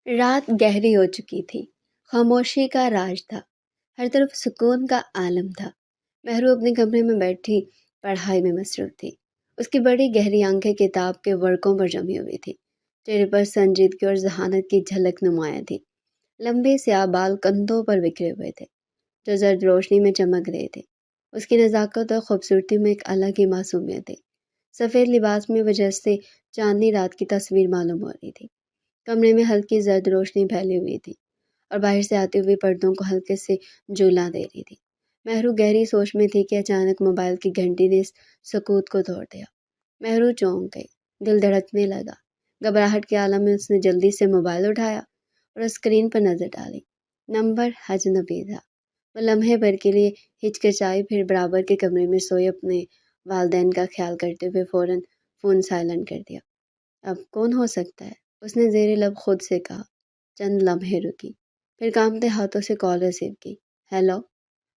رات گہری ہو چکی تھی۔ خاموشی کا راج تھا۔ ہر طرف سکون کا عالم تھا۔ مہرو اپنے کمرے میں بیٹھی پڑھائی میں مصروف تھی۔ اس کی بڑی گہری آنکھیں کتاب کے ورقوں پر جمی ہوئی تھی۔ چہرے پر سنجیدگی اور ذہانت کی جھلک نمایاں تھی۔ لمبے سیاہ بال کندھوں پر بکھرے ہوئے تھے جو زرد روشنی میں چمک رہے تھے۔ اس کی نزاکت اور خوبصورتی میں ایک الگ ہی معصومیت تھی۔ سفید لباس میں وجہ سے چاندنی رات کی تصویر معلوم ہو رہی تھی۔ کمرے میں ہلکی زرد روشنی پھیلی ہوئی تھی اور باہر سے آتے ہوئے پردوں کو ہلکے سے جھولا دے رہی تھی۔ مہرو گہری سوچ میں تھی کہ اچانک موبائل کی گھنٹی نے اس سکوت کو توڑ دیا۔ مہرو چونک گئی، دل دھڑکنے لگا۔ گھبراہٹ کے عالم میں اس نے جلدی سے موبائل اٹھایا اور اسکرین پر نظر ڈالی۔ نمبر اجنبی تھا۔ وہ لمحے بھر کے لیے ہچکچائی، پھر برابر کے کمرے میں سوئے اپنے والدین کا خیال کرتے ہوئے فوراً فون سائلنٹ کر دیا۔ اب کون ہو سکتا ہے؟ اس نے زیر لب خود سے کہا۔ چند لمحے رکی، پھر کانپتے ہاتھوں سے کال ریسیو کی۔ ہیلو،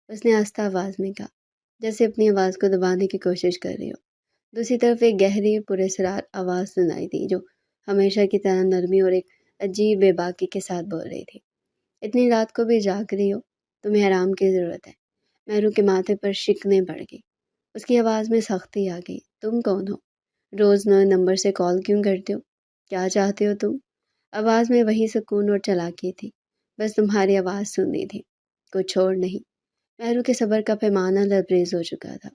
اس نے آہستہ آواز میں کہا، جیسے اپنی آواز کو دبانے کی کوشش کر رہی ہو۔ دوسری طرف ایک گہری پراسرار آواز سنائی دی جو ہمیشہ کی طرح نرمی اور ایک عجیب بے باکی کے ساتھ بول رہی تھی۔ اتنی رات کو بھی جاگ رہی ہو؟ تمہیں آرام کی ضرورت ہے۔ مہرو کے ماتھے پر شکنیں بڑھ گئی۔ اس کی آواز میں سختی آ گئی۔ تم کون ہو؟ روز نئے نمبر سے کال کیوں کرتے ہو؟ کیا چاہتے ہو تم؟ آواز میں وہی سکون اور چالاکی تھی۔ بس تمہاری آواز سننی تھی، کچھ اور نہیں۔ مہرو کے صبر کا پیمانہ لبریز ہو چکا تھا۔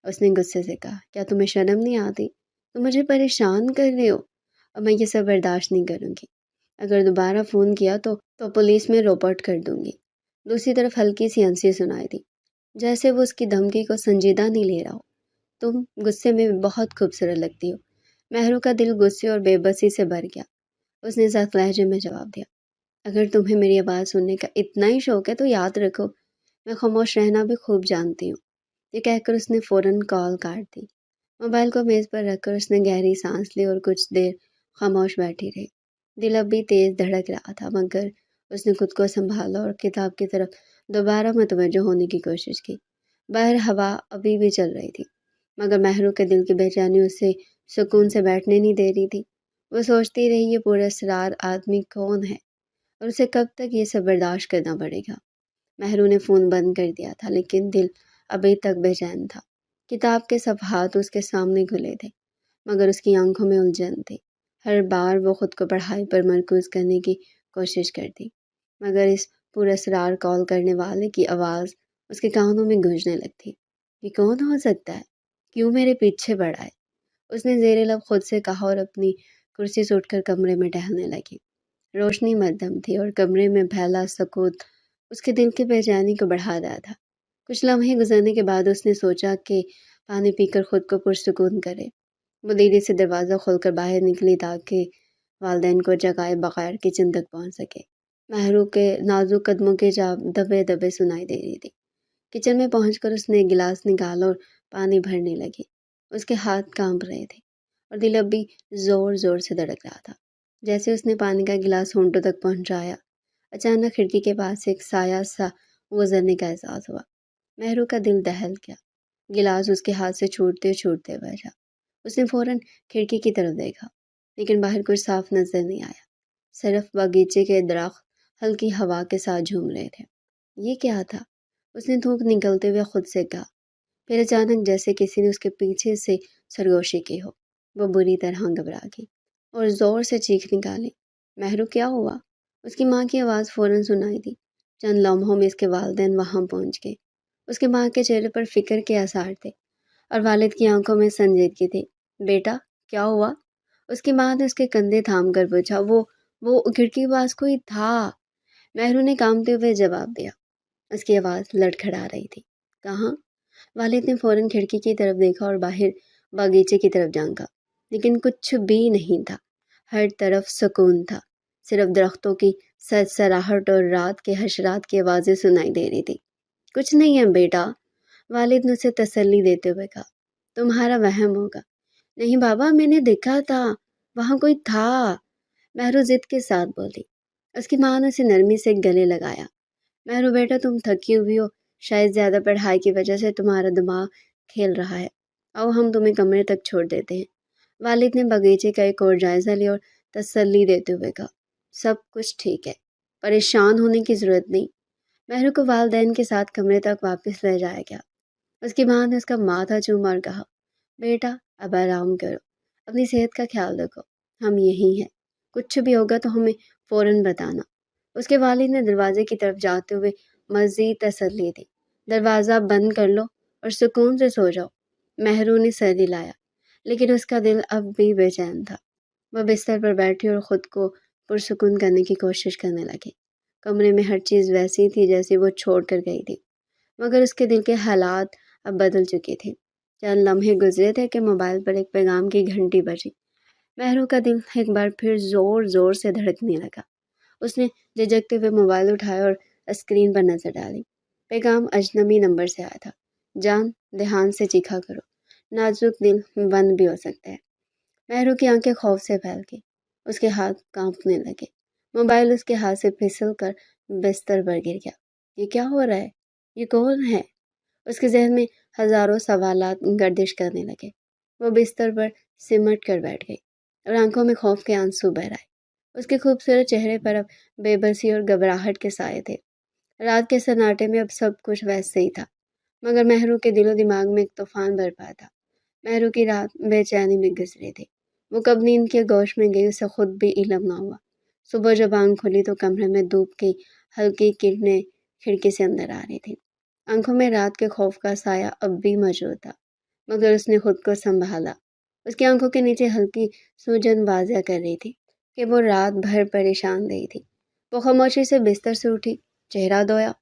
اس نے غصے سے کہا، کیا تمہیں شرم نہیں آتی؟ تم مجھے پریشان کر رہے ہو اور میں یہ سب برداشت نہیں کروں گی۔ اگر دوبارہ فون کیا تو پولیس میں رپورٹ کر دوں گی۔ دوسری طرف ہلکی سی ہنسی سنائی دی، جیسے وہ اس کی دھمکی کو سنجیدہ نہیں لے رہا ہو۔ تم غصے میں بہت خوبصورت لگتی ہو۔ مہرو کا دل غصے اور بے بسی سے بھر گیا۔ اس نے سخت لہجے میں جواب دیا، اگر تمہیں میری آواز سننے کا اتنا ہی شوق ہے تو یاد رکھو، میں خاموش رہنا بھی خوب جانتی ہوں۔ یہ کہہ کر اس نے فوراً کال کاٹ دی۔ موبائل کو میز پر رکھ کر اس نے گہری سانس لی اور کچھ دیر خاموش بیٹھی رہی۔ دل اب بھی تیز دھڑک رہا تھا، مگر اس نے خود کو سنبھالا اور کتاب کی طرف دوبارہ متوجہ ہونے کی کوشش کی۔ باہر ہوا ابھی بھی چل رہی تھی، مگر مہرو کے دل کی بے چینی اسے سکون سے بیٹھنے نہیں دے رہی تھی۔ وہ سوچتی رہی، یہ پراسرار آدمی کون ہے اور اسے کب تک یہ سب برداشت کرنا پڑے گا۔ مہرو نے فون بند کر دیا تھا، لیکن دل ابھی تک بے چین تھا۔ کتاب کے صفحات اس کے سامنے کھلے تھے، مگر اس کی آنکھوں میں الجھن تھی۔ ہر بار وہ خود کو پڑھائی پر مرکوز کرنے کی کوشش کرتی، مگر اس پراسرار کال کرنے والے کی آواز اس کے کانوں میں گونجنے لگتی۔ یہ کون ہو سکتا ہے؟ کیوں میرے پیچھے پڑا ہے؟ اس نے زیر لب خود سے کہا اور اپنی کرسی سے اٹھ کر کمرے میں ٹہلنے لگی۔ روشنی مدھم تھی اور کمرے میں پھیلا سکوت اس کے دل کی بے چینی کو بڑھا رہا تھا۔ کچھ لمحے گزرنے کے بعد اس نے سوچا کہ پانی پی کر خود کو پرسکون کرے۔ وہ دھیرے سے دروازہ کھول کر باہر نکلی تاکہ والدین کو جگائے بغیر کچن تک پہنچ سکے۔ مہرو کے نازک قدموں کی چاپ دبے دبے سنائی دے رہی تھی۔ کچن میں پہنچ کر اس نے گلاس نکالا اور پانی بھرنے لگی۔ اس کے ہاتھ کانپ رہے تھے اور دل اب بھی زور زور سے دھڑک رہا تھا۔ جیسے اس نے پانی کا گلاس ہونٹوں تک پہنچایا، اچانک کھڑکی کے پاس سے ایک سایہ سا گزرنے کا احساس ہوا۔ مہرو کا دل دہل گیا۔ گلاس اس کے ہاتھ سے چھوٹتے چھوٹتے بجا۔ اس نے فوراً کھڑکی کی طرف دیکھا، لیکن باہر کچھ صاف نظر نہیں آیا، صرف باغیچے کے درخت ہلکی ہوا کے ساتھ جھوم رہے تھے۔ یہ کیا تھا؟ اس نے تھوک نکلتے ہوئے خود سے کہا، پھر اچانک جیسے کسی نے اس کے پیچھے سے سرگوشی کی ہو، وہ بری طرح گھبرا گئی اور زور سے چیخ نکالی۔ مہرو، کیا ہوا؟ اس کی ماں کی آواز فوراً سنائی دی۔ چند لمحوں میں اس کے والدین وہاں پہنچ گئے۔ اس کے ماں کے چہرے پر فکر کے آثار تھے اور والد کی آنکھوں میں سنجیدگی تھی۔ بیٹا، کیا ہوا؟ اس کی ماں نے اس کے کندھے تھام کر پوچھا۔ وہ کھڑکی کے پاس کوئی تھا، مہرو نے کانپتے ہوئے جواب دیا۔ اس کی آواز لڑکھڑا رہی تھی۔ کہاں؟ والد نے فوراً کھڑکی کی طرف دیکھا اور باہر باغیچے کی طرف جھانکا، لیکن کچھ بھی نہیں تھا۔ ہر طرف سکون تھا، صرف درختوں کی سرسراہٹ اور رات کے حشرات کی آوازیں سنائی دے رہی تھی۔ کچھ نہیں ہے بیٹا، والد نے اسے تسلی دیتے ہوئے کہا، تمہارا وہم ہوگا۔ نہیں بابا، میں نے دیکھا تھا، وہاں کوئی تھا، مہرو ضد کے ساتھ بولی۔ اس کی ماں نے اسے نرمی سے گلے لگایا۔ مہرو بیٹا، تم تھکی ہوئی ہو، شاید زیادہ پڑھائی کی وجہ سے تمہارا دماغ کھیل رہا ہے۔ آؤ ہم تمہیں کمرے تک چھوڑ دیتے ہیں۔ والد نے باغیچے کا ایک اور جائزہ لیا اور تسلی دیتے ہوئے کہا، سب کچھ ٹھیک ہے، پریشان ہونے کی ضرورت نہیں۔ مہرو کو والدین کے ساتھ کمرے تک واپس لے جایا گیا۔ اس کی ماں نے اس کا ماتھا چوما اور کہا، بیٹا اب آرام کرو، اپنی صحت کا خیال رکھو، ہم یہیں ہیں، کچھ بھی ہوگا تو ہمیں فوراً بتانا۔ اس کے والد نے دروازے کی طرف جاتے ہوئے مزید تسلی دی، دروازہ بند کر لو اور سکون سے سو جاؤ۔ مہرو نے سر ہلایا، لیکن اس کا دل اب بھی بے چین تھا۔ وہ بستر پر بیٹھی اور خود کو پرسکون کرنے کی کوشش کرنے لگی۔ کمرے میں ہر چیز ویسی تھی جیسے وہ چھوڑ کر گئی تھی، مگر اس کے دل کے حالات اب بدل چکے تھے۔ چند لمحے گزرے تھے کہ موبائل پر ایک پیغام کی گھنٹی بجی۔ مہرو کا دل ایک بار پھر زور زور سے دھڑکنے لگا۔ اس نے جھجکتے ہوئے موبائل اٹھایا اور اسکرین پر نظر ڈالی۔ پیغام اجنبی نمبر سے آیا تھا، جان دھیان سے چیکھا کرو، نازک دل بند بھی ہو سکتا ہے۔ مہرو کی آنکھیں خوف سے پھیل گئی، اس کے ہاتھ کانپنے لگے۔ موبائل اس کے ہاتھ سے پھسل کر بستر پر گر گیا۔ یہ کیا ہو رہا ہے؟ یہ کون ہے؟ اس کے ذہن میں ہزاروں سوالات گردش کرنے لگے۔ وہ بستر پر سمٹ کر بیٹھ گئی اور آنکھوں میں خوف کے آنسو بہہ آئے۔ اس کے خوبصورت چہرے پر اب بے بسی اور گھبراہٹ کے سائے تھے۔ رات کے سناٹے میں اب سب کچھ ویسے ہی تھا، مگر مہرو کے دل و دماغ میں ایک طوفان برپا تھا۔ مہرو کی رات بے چینی میں گزری تھی۔ وہ کب نیند کے گوش میں گئی اسے خود بھی علم نہ ہوا۔ صبح جب آنکھ کھلی تو کمرے میں دھوپ کی ہلکی کرنیں کھڑکی سے اندر آ رہی تھی۔ آنکھوں میں رات کے خوف کا سایہ اب بھی موجود تھا، مگر اس نے خود کو سنبھالا۔ اس کی آنکھوں کے نیچے ہلکی سوجن واضح کر رہی تھی کہ وہ رات بھر پریشان رہی تھی۔ وہ خاموشی سے بستر سے اٹھی، چہرہ دھویا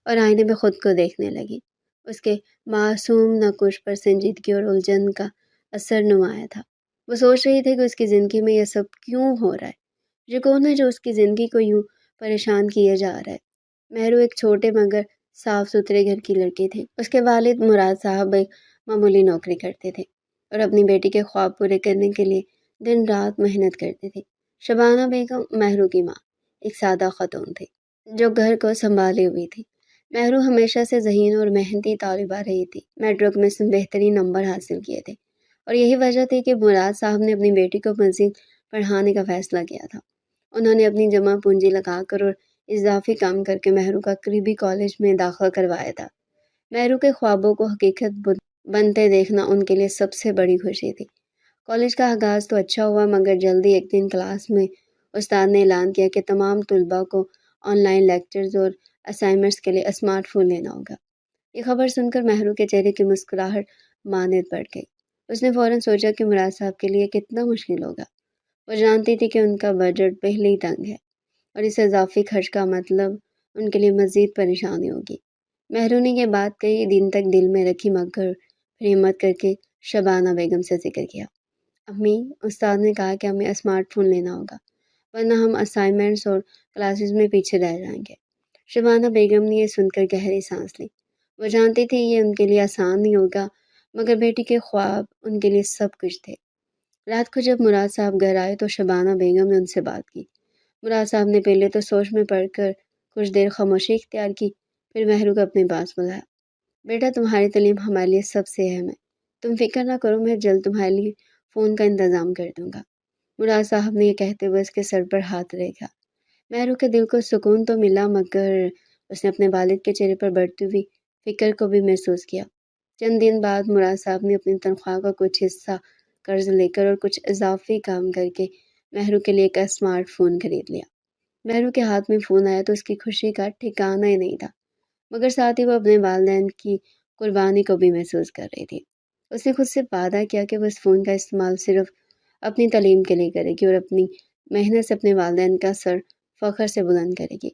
اور آئینے میں خود کو دیکھنے لگی۔ اس کے معصوم نقوش پر سنجیدگی اور الجھن کا اثر نمایاں تھا۔ وہ سوچ رہی تھی کہ اس کی زندگی میں یہ سب کیوں ہو رہا ہے؟ یہ کون ہے جو اس کی زندگی کو یوں پریشان کیے جا رہا ہے؟ مہرو ایک چھوٹے مگر صاف ستھرے گھر کی لڑکی تھی۔ اس کے والد مراد صاحب ایک معمولی نوکری کرتے تھے اور اپنی بیٹی کے خواب پورے کرنے کے لیے دن رات محنت کرتے تھے۔ شبانہ بیگم مہرو کی ماں ایک سادہ خاتون تھی جو گھر کو سنبھالے ہوئی تھی۔ مہرو ہمیشہ سے ذہین اور محنتی طالبہ رہی تھی، میٹرک میں بہترین نمبر حاصل کیے تھے، اور یہی وجہ تھی کہ مراد صاحب نے اپنی بیٹی کو مزید پڑھانے کا فیصلہ کیا تھا۔ انہوں نے اپنی جمع پونجی لگا کر اور اضافی کام کر کے مہرو کا قریبی کالج میں داخلہ کروایا تھا۔ مہرو کے خوابوں کو حقیقت بنتے دیکھنا ان کے لیے سب سے بڑی خوشی تھی۔ کالج کا آغاز تو اچھا ہوا، مگر جلدی ایک دن کلاس میں استاد نے اعلان کیا کہ تمام طلباء کو آن لائن لیکچرز اور اسائنمنٹس کے لیے اسمارٹ فون لینا ہوگا۔ یہ خبر سن کر مہرو کے چہرے کی مسکراہٹ ماند بڑھ گئی۔ اس نے فوراً سوچا کہ مراد صاحب کے لیے کتنا مشکل ہوگا۔ وہ جانتی تھی کہ ان کا بجٹ پہلے ہی تنگ ہے اور اس اضافی خرچ کا مطلب ان کے لیے مزید پریشانی ہوگی۔ مہرو نے یہ بات کئی دن تک دل میں رکھی، مگر پھر ہمت کر کے شبانہ بیگم سے ذکر کیا۔ امی، استاد نے کہا کہ ہمیں اسمارٹ فون لینا ہوگا، ورنہ ہم اسائنمنٹس اور کلاسز میں پیچھے رہ جائیں گے۔ شبانہ بیگم نے یہ سن کر گہری سانس لی۔ وہ جانتی تھی یہ ان کے لیے آسان نہیں ہوگا، مگر بیٹی کے خواب ان کے لیے سب کچھ تھے۔ رات کو جب مراد صاحب گھر آئے تو شبانہ بیگم نے ان سے بات کی۔ مراد صاحب نے پہلے تو سوچ میں پڑ کر کچھ دیر خاموشی اختیار کی، پھر مہرو کو اپنے پاس بلایا۔ بیٹا، تمہاری تعلیم ہمارے لیے سب سے اہم ہے، تم فکر نہ کرو، میں جلد تمہارے لیے فون کا انتظام کر دوں گا۔ مراد صاحب نے یہ کہتے ہوئے اس کے سر پر ہاتھ رکھا۔ مہرو کے دل کو سکون تو ملا، مگر اس نے اپنے والد کے چہرے پر بڑھتی ہوئی فکر کو بھی محسوس کیا۔ چند دن بعد مراد صاحب نے اپنی تنخواہ کا کچھ حصہ قرض لے کر اور کچھ اضافی کام کر کے مہرو کے لیے ایک اسمارٹ فون خرید لیا۔ مہرو کے ہاتھ میں فون آیا تو اس کی خوشی کا ٹھکانہ ہی نہیں تھا، مگر ساتھ ہی وہ اپنے والدین کی قربانی کو بھی محسوس کر رہی تھی۔ اس نے خود سے وعدہ کیا کہ وہ اس فون کا استعمال صرف اپنی تعلیم کے لیے کرے گی اور اپنی محنت سے اپنے والدین کا سر فخر سے بلند کرے گی۔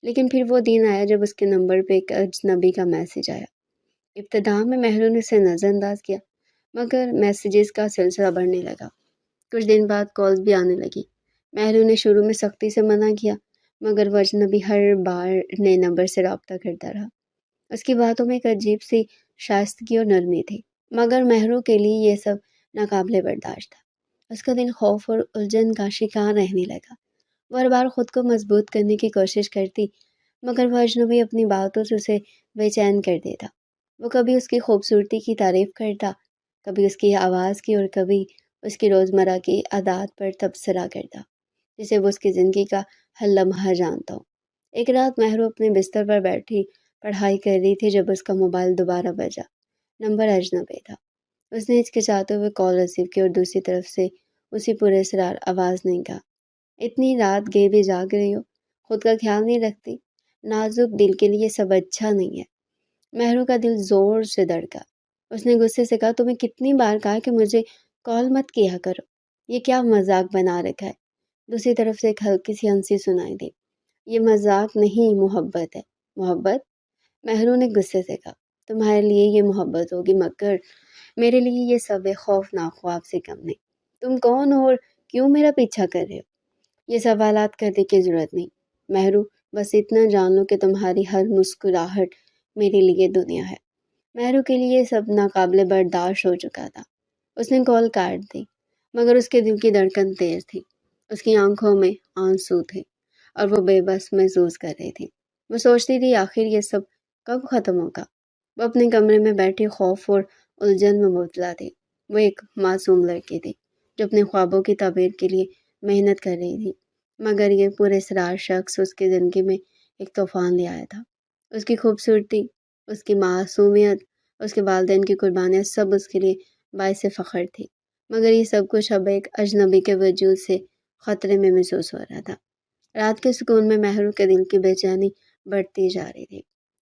لیکن پھر وہ دن آیا جب اس کے نمبر پہ ایک اجنبی کا میسج آیا۔ ابتدا میں مہرو نے اسے نظر انداز کیا، مگر میسیجز کا سلسلہ بڑھنے لگا۔ کچھ دن بعد کالز بھی آنے لگی۔ مہرو نے شروع میں سختی سے منع کیا، مگر وہ اجنبی ہر بار نئے نمبر سے رابطہ کرتا رہا۔ اس کی باتوں میں ایک عجیب سی شائستگی اور نرمی تھی، مگر مہرو کے لیے یہ سب ناقابل برداشت تھا۔ اس کا دل خوف اور الجھن کا شکار رہنے لگا۔ وہ ہر بار خود کو مضبوط کرنے کی کوشش کرتی، مگر وہ اجنبی اپنی باتوں سے اسے بے چین کر دیتا۔ وہ کبھی اس کی خوبصورتی کی تعریف کرتا، کبھی اس کی آواز کی اور کبھی اس کی روزمرہ کی عادات پر تبصرہ کرتا، جسے وہ اس کی زندگی کا ہر لمحہ جانتا ہوں۔ ایک رات مہرو اپنے بستر پر بیٹھی پڑھائی کر رہی تھی جب اس کا موبائل دوبارہ بجا۔ نمبر اجنبی تھا۔ اس نے ہچکچاتے ہوئے کال ریسیو کی اور دوسری طرف سے اسی پراسرار آواز نے کہا، اتنی رات گئے بھی جاگ رہی ہو، خود کا خیال نہیں رکھتی، نازک دل کے لیے سب اچھا نہیں ہے۔ مہرو کا دل زور سے دھڑکا۔ اس نے غصے سے کہا، تمہیں کتنی بار کہا کہ مجھے کال مت کیا کرو، یہ کیا مذاق بنا رکھا ہے؟ دوسری طرف سے ایک ہلکی سی ہنسی سنائی دی۔ یہ مذاق نہیں، محبت ہے۔ محبت؟ مہرو نے غصے سے کہا، تمہارے لیے یہ محبت ہوگی مگر میرے لیے یہ سب ایک خوفناک خواب سے کم نہیں۔ تم کون ہو اور کیوں میرا پیچھا کر رہے ہو؟ یہ سوالات کرنے کی ضرورت نہیں مہرو، بس اتنا جان لو کہ تمہاری ہر مسکراہٹ میرے لیے دنیا ہے۔ مہرو کے لیے یہ سب ناقابل برداشت ہو چکا تھا۔ اس نے کال کاٹ دی مگر اس کے دل کی دھڑکن تیز تھی۔ اس کی آنکھوں میں آنسو تھے اور وہ بے بس محسوس کر رہی تھی۔ وہ سوچتی تھی آخر یہ سب کب ختم ہوگا۔ وہ اپنے کمرے میں بیٹھی خوف اور الجھن میں مبتلا تھی۔ وہ ایک معصوم لڑکی تھی جو اپنے خوابوں کی تعبیر کے لیے محنت کر رہی تھی، مگر یہ پراسرار شخص اس کی زندگی میں ایک طوفان لے آیا تھا۔ اس کی خوبصورتی، اس کی معصومیت، اس کے والدین کی قربانیاں سب اس کے لیے باعث فخر تھی، مگر یہ سب کچھ اب ایک اجنبی کے وجود سے خطرے میں محسوس ہو رہا تھا۔ رات کے سکون میں مہرو کے دل کی بے چینی بڑھتی جا رہی تھی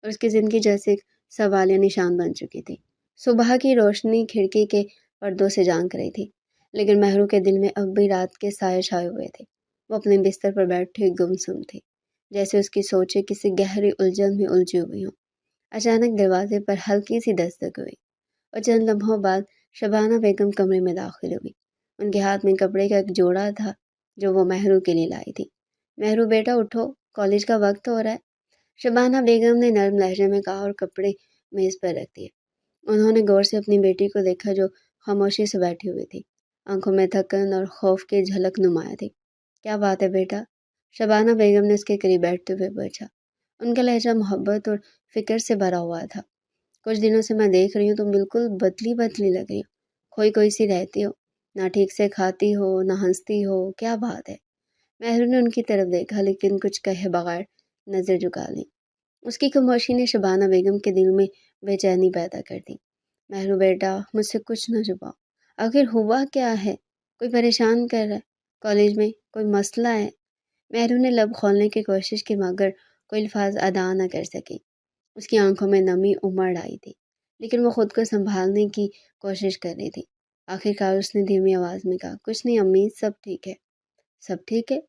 اور اس کی زندگی جیسے ایک سوالیہ نشان بن چکی تھی۔ صبح کی روشنی کھڑکی کے پردوں سے جھانک رہی تھی، لیکن مہرو کے دل میں اب بھی رات کے سائے چھائے ہوئے تھے۔ وہ اپنے بستر پر بیٹھی گمسم تھی، جیسے اس کی سوچیں کسی گہری الجھن میں الجھی ہوئی ہوں۔ اچانک دروازے پر ہلکی سی دستک ہوئی اور چند لمحوں بعد شبانہ بیگم کمرے میں داخل ہوئی۔ ان کے ہاتھ میں کپڑے کا ایک جوڑا تھا جو وہ مہرو کے لیے لائی تھی۔ مہرو بیٹا اٹھو، کالج کا وقت ہو رہا ہے، شبانہ بیگم نے نرم لہجے میں کہا اور کپڑے میز پر رکھ دیے۔ انہوں نے غور سے اپنی بیٹی کو دیکھا جو خاموشی سے بیٹھی ہوئی تھی۔ آنکھوں میں تھکن اور خوف کی جھلک نمایاں تھی۔ کیا بات ہے بیٹا؟ شبانہ بیگم نے اس کے قریب بیٹھتے ہوئے پوچھا۔ ان کا لہجہ محبت اور فکر سے بھرا ہوا تھا۔ کچھ دنوں سے میں دیکھ رہی ہوں تم بالکل بدلی بدلی لگ رہی ہو، کوئی سی رہتی ہو، نہ ٹھیک سے کھاتی ہو نہ ہنستی ہو، کیا بات ہے؟ مہرو نے ان کی طرف دیکھا لیکن کچھ کہے بغیر نظر جھکا لی۔ اس کی خاموشی نے شبانہ بیگم کے دل میں بے چینی پیدا کر دی۔ مہرو بیٹا، مجھ سے کچھ نہ چھپاؤ، آخر ہوا کیا ہے؟ کوئی پریشان کر رہا ہے؟ کالج میں کوئی مسئلہ ہے؟ مہرو نے لب کھولنے کی کوشش کی مگر کوئی الفاظ ادا نہ کر سکی۔ اس کی آنکھوں میں نمی امڑ آئی تھی لیکن وہ خود کو سنبھالنے کی کوشش کر رہی تھی۔ آخرکار اس نے دھیمی آواز میں کہا، کچھ نہیں امی، سب ٹھیک ہے۔ سب ٹھیک ہے؟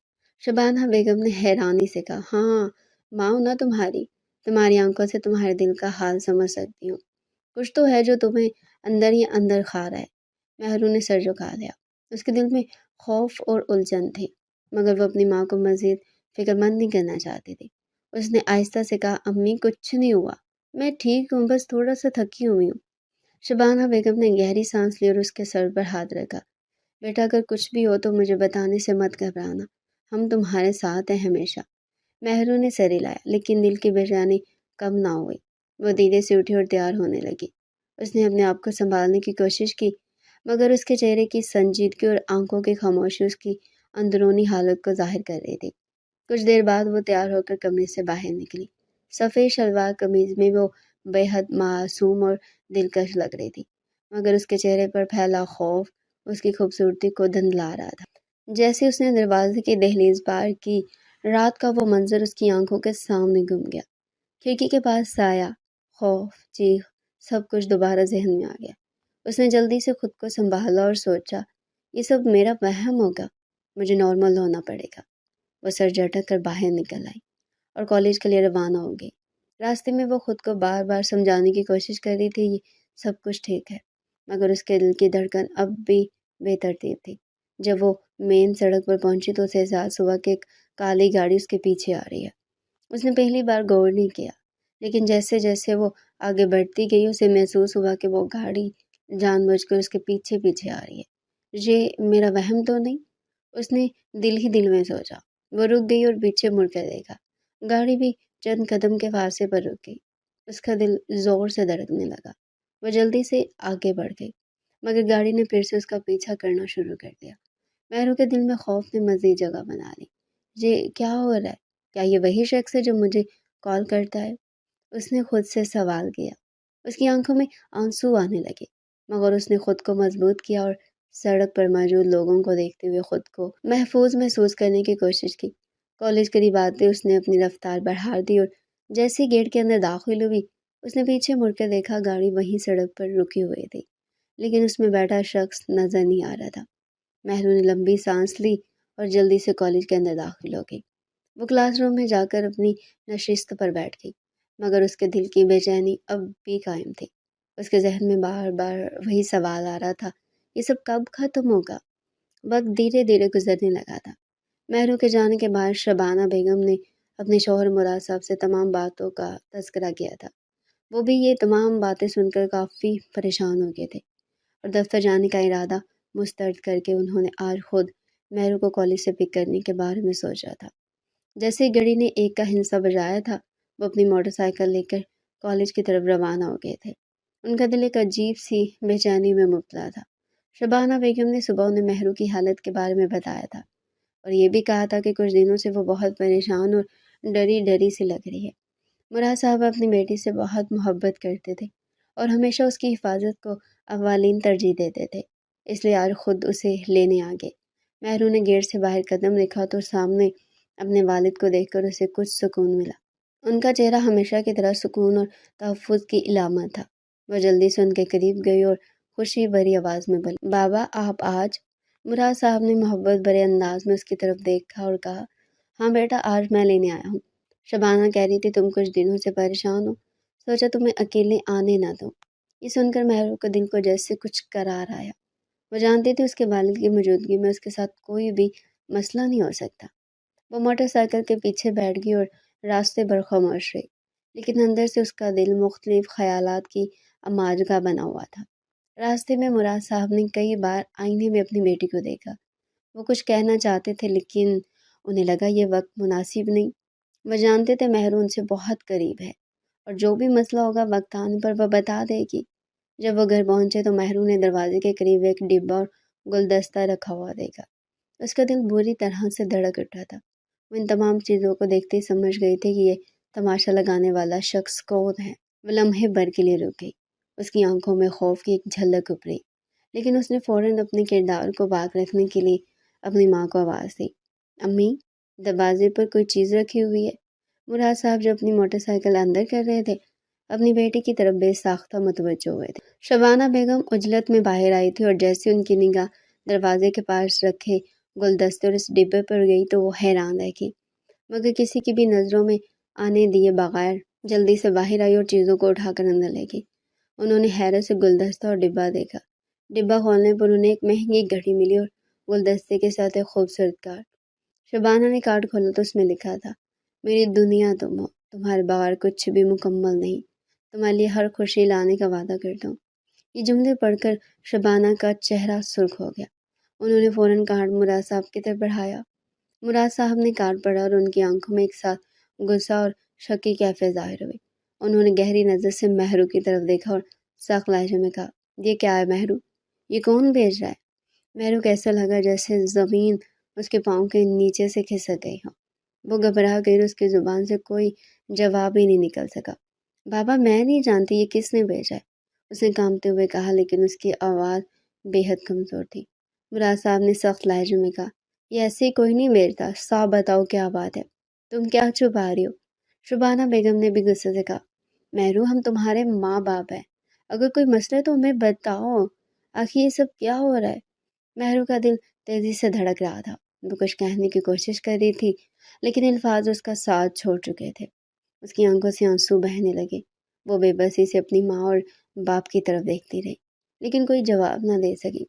شبانہ بیگم نے حیرانی سے کہا، ہاں، ماں ہوں نا تمہاری آنکھوں سے تمہارے دل کا حال سمجھ سکتی ہوں۔ کچھ تو ہے جو تمہیں اندر ہی اندر کھا رہا ہے۔ مہرو نے سر جھکا لیا۔ اس کے دل میں خوف اور الجھن تھی مگر وہ اپنی ماں کو مزید فکر مند نہیں کرنا چاہتی تھی۔ اس نے آہستہ سے کہا، امی کچھ نہیں ہوا، میں ٹھیک ہوں، بس تھوڑا سا تھکی ہوئی ہوں۔ شبانہ بیگم نے گہری سانس لی اور اس کے سر پر ہاتھ رکھا۔ بیٹا اگر کچھ بھی ہو تو مجھے بتانے سے مت گھبرانا، ہم تمہارے ساتھ ہیں ہمیشہ۔ مہرو نے سر ہلایا لیکن دل کی بے چینی کم نہ ہوئی۔ وہ دھیرے سے اٹھی اور تیار ہونے لگی۔ اس نے اپنے آپ کو سنبھالنے کی کوشش کی مگر اس کے چہرے کی سنجیدگی اور آنکھوں کی خاموشی اس کی اندرونی حالت کو ظاہر کر رہی تھی۔ کچھ دیر بعد وہ تیار ہو کر کمرے سے باہر نکلی۔ سفید شلوار قمیض میں وہ بے حد معصوم اور دلکش لگ رہی تھی مگر اس کے چہرے پر پھیلا خوف اس کی خوبصورتی کو دھندلا رہا تھا۔ جیسے اس نے دروازے کی دہلیز پار کی، رات کا وہ منظر اس کی آنکھوں کے سامنے گم گیا۔ کھڑکی کے پاس سایہ، خوف، چیخ، سب کچھ دوبارہ ذہن میں آ گیا۔ اس نے جلدی سے خود کو سنبھالا اور سوچا، یہ سب میرا وہم ہوگا، مجھے نارمل ہونا پڑے گا۔ وہ سر جھٹک کر باہر نکل آئی اور کالج کے لیے روانہ ہو گئی۔ راستے میں وہ خود کو بار بار سمجھانے کی کوشش کر رہی تھی، یہ سب کچھ ٹھیک ہے، مگر اس کے دل کی دھڑکن اب بھی بے ترتیب تھی۔ جب وہ مین سڑک پر پہنچی تو اسے احساس ہوا کہ ایک کالی گاڑی اس کے پیچھے آ رہی ہے۔ اس نے پہلی بار غور نہیں کیا لیکن جیسے جیسے وہ آگے بڑھتی گئی اسے محسوس ہوا کہ وہ گاڑی جان بوجھ کر اس کے پیچھے پیچھے آ رہی ہے۔ یہ میرا وہم تو نہیں؟ اس نے دل ہی دل میں سوچا۔ وہ رک گئی اور پیچھے مڑ کر دیکھا۔ گاڑی بھی چند قدم کے فاصلے پر رک گئی۔ اس کا دل زور سے دھڑکنے لگا۔ وہ جلدی سے آگے بڑھ گئی مگر گاڑی نے پھر سے اس کا پیچھا کرنا شروع کر دیا۔ مہرو کے دل میں خوف نے مزید جگہ بنا لی۔ یہ کیا ہو رہا ہے؟ کیا یہ وہی شخص ہے جو مجھے کال کرتا ہے؟ اس نے خود سے سوال کیا۔ اس کی آنکھوں میں آنسو آنے لگے، مگر اس نے خود کو مضبوط کیا اور سڑک پر موجود لوگوں کو دیکھتے ہوئے خود کو محفوظ محسوس کرنے کی کوشش کی۔ کالج قریب آتے اس نے اپنی رفتار بڑھا دی اور جیسے ہی گیٹ کے اندر داخل ہوئی، اس نے پیچھے مڑ کر دیکھا گاڑی وہیں سڑک پر رکی ہوئی تھی، لیکن اس میں بیٹھا شخص نظر نہیں آ رہا تھا۔ مہرو نے لمبی سانس لی اور جلدی سے کالج کے اندر داخل ہو گئی۔ وہ کلاس روم میں جا کر اپنی نشست پر بیٹھ گئی، مگر اس کے دل کی بے چینی اب بھی قائم تھی۔ اس کے ذہن میں بار بار وہی سوال آ رہا تھا، یہ سب کب ختم ہوگا؟ وقت دھیرے دھیرے گزرنے لگا تھا۔ مہرو کے جانے کے بعد شبانہ بیگم نے اپنے شوہر مراد صاحب سے تمام باتوں کا تذکرہ کیا تھا۔ وہ بھی یہ تمام باتیں سن کر کافی پریشان ہو گئے تھے اور دفتر جانے کا ارادہ مسترد کر کے انہوں نے آج خود مہرو کو کالج سے پک کرنے کے بارے میں سوچا تھا۔ جیسے ہی گھڑی نے ایک کا ہندسہ بجایا تھا، وہ اپنی موٹر سائیکل لے کر کالج کی طرف روانہ ہو گئے تھے۔ ان کا دل ایک عجیب سی بے چینی میں مبتلا تھا۔ شبانہ بیگم نے صبح انہیں مہرو کی حالت کے بارے میں بتایا تھا اور یہ بھی کہا تھا کہ کچھ دنوں سے وہ بہت پریشان اور ڈری ڈری سی لگ رہی ہے۔ مراد صاحب اپنی بیٹی سے بہت محبت کرتے تھے اور ہمیشہ اس کی حفاظت کو اولین ترجیح دیتے تھے، اس لیے آج خود اسے لینے آ گئے۔ مہرو نے گیٹ سے باہر قدم رکھا تو سامنے اپنے والد کو دیکھ کر اسے کچھ سکون ملا۔ ان کا چہرہ ہمیشہ کی طرح سکون اور تحفظ کی علامت تھا۔ وہ جلدی سے ان کے قریب گئی اور خوشی بھری آواز میں بولی، بابا آپ آج؟ مراد صاحب نے محبت بھرے انداز میں اس کی طرف دیکھا اور کہا، ہاں بیٹا آج میں لینے آیا ہوں۔ شبانہ کہہ رہی تھی تم کچھ دنوں سے پریشان ہو، سوچا تمہیں اکیلے آنے نہ دوں۔ یہ سن کر مہرو کے دل کو جیسے کچھ قرار آیا۔ وہ جانتی تھی اس کے والد کی موجودگی میں اس کے ساتھ کوئی بھی مسئلہ نہیں ہو سکتا۔ وہ موٹر سائیکل کے پیچھے بیٹھ گئی اور راستے پر خاموش رہی، لیکن اندر سے اس کا دل مختلف خیالات کی اماجگاہ بنا ہوا تھا۔ راستے میں مراد صاحب نے کئی بار آئینے میں اپنی بیٹی کو دیکھا۔ وہ کچھ کہنا چاہتے تھے لیکن انہیں لگا یہ وقت مناسب نہیں۔ وہ جانتے تھے مہرو ان سے بہت قریب ہے اور جو بھی مسئلہ ہوگا وقت آنے پر وہ بتا دے گی۔ جب وہ گھر پہنچے تو مہرو نے دروازے کے قریب ایک ڈبہ اور گلدستہ رکھا ہوا دیکھا۔ اس کا دل بری طرح سے دھڑک اٹھا تھا۔ وہ ان تمام چیزوں کو دیکھتے ہی سمجھ گئی تھی کہ یہ تماشا لگانے والا شخص کون ہے۔ وہ لمحے بھر کے لیے رک گئی۔ اس کی آنکھوں میں خوف کی ایک جھلک ابھری، لیکن اس نے فوراً اپنے کردار کو پاک رکھنے کے لیے اپنی ماں کو آواز دی، امی دروازے پر کوئی چیز رکھی ہوئی ہے؟ مراد صاحب جو اپنی موٹر سائیکل اندر کر رہے تھے اپنی بیٹی کی طرف بے ساختہ متوجہ ہوئے تھے۔ شبانہ بیگم عجلت میں باہر آئی تھی اور جیسے ان کی نگاہ دروازے کے پاس رکھے گلدستے اور اس ڈبے پر گئی تو وہ حیران رہ گئی، مگر کسی کی بھی نظروں میں آنے دیے بغیر جلدی سے باہر آئی اور چیزوں کو اٹھا کر اندر لے گئی۔ انہوں نے حیرت سے گلدستہ اور ڈبہ دیکھا۔ ڈبہ کھولنے پر انہیں ایک مہنگی گھڑی ملی اور گلدستے کے ساتھ ایک خوبصورت کارڈ۔ شبانہ نے کارڈ کھولا تو اس میں لکھا تھا، میری دنیا تم ہو، تمہارے بغیر کچھ بھی مکمل نہیں، تمہارے لیے ہر خوشی لانے کا وعدہ کرتا ہوں۔ یہ جملے پڑھ کر شبانہ کا چہرہ سرخ ہو گیا۔ انہوں نے فوراً کارڈ مراد صاحب کی طرف بڑھایا۔ مراد صاحب نے کارڈ پڑھا اور ان کی آنکھوں میں ایک ساتھ غصہ اور شک کی کیفیت ظاہر ہوئی۔ انہوں نے گہری نظر سے مہرو کی طرف دیکھا اور سخت لہجے میں کہا، یہ کیا ہے مہرو؟ یہ کون بھیج رہا ہے؟ مہرو کو ایسا لگا جیسے زمین اس کے پاؤں کے نیچے سے کھسک گئی ہو۔ وہ گھبرا گئی اور اس کی زبان سے کوئی جواب ہی نہیں نکل سکا۔ بابا میں نہیں جانتی یہ کس نے بھیجا ہے، اس نے کانپتے ہوئے کہا، لیکن اس کی آواز بے حد کمزور تھی۔ مراد صاحب نے سخت لہجے میں کہا، یہ ایسے ہی کوئی نہیں بھیجتا، صاحب بتاؤ کیا بات ہے، تم کیا چھپا رہی ہو؟ شبانہ بیگم نے بھی غصے سے کہا، مہرو ہم تمہارے ماں باپ ہیں، اگر کوئی مسئلہ ہے تو ہمیں بتاؤ، آخر یہ سب کیا ہو رہا ہے؟ مہرو کا دل تیزی سے دھڑک رہا تھا۔ وہ کچھ کہنے کی کوشش کر رہی تھی لیکن الفاظ اس کا ساتھ چھوڑ چکے تھے۔ اس کی آنکھوں سے آنسو بہنے لگے۔ وہ بے بسی سے اپنی ماں اور باپ کی طرف دیکھتی رہی لیکن کوئی جواب نہ دے سکی۔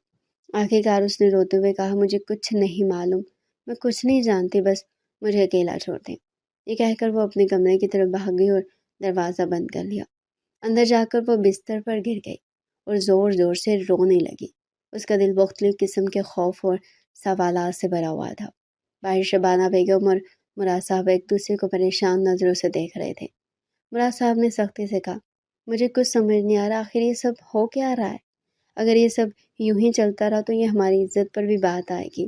آخرکار اس نے روتے ہوئے کہا، مجھے کچھ نہیں معلوم، میں کچھ نہیں جانتی، بس مجھے اکیلا چھوڑ دیں۔ یہ کہہ کر وہ اپنے کمرے کی طرف بھاگ گئی اور دروازہ بند کر لیا۔ اندر جا کر وہ بستر پر گر گئی اور زور زور سے رونے لگی۔ اس کا دل مختلف قسم کے خوف اور سوالات سے بھرا ہوا تھا۔ باہر شبانہ بیگم اور مراد صاحب ایک دوسرے کو پریشان نظروں سے دیکھ رہے تھے۔ مراد صاحب نے سختی سے کہا، مجھے کچھ سمجھ نہیں آ رہا، آخر یہ سب ہو کیا رہا ہے؟ اگر یہ سب یوں ہی چلتا رہا تو یہ ہماری عزت پر بھی بات آئے گی۔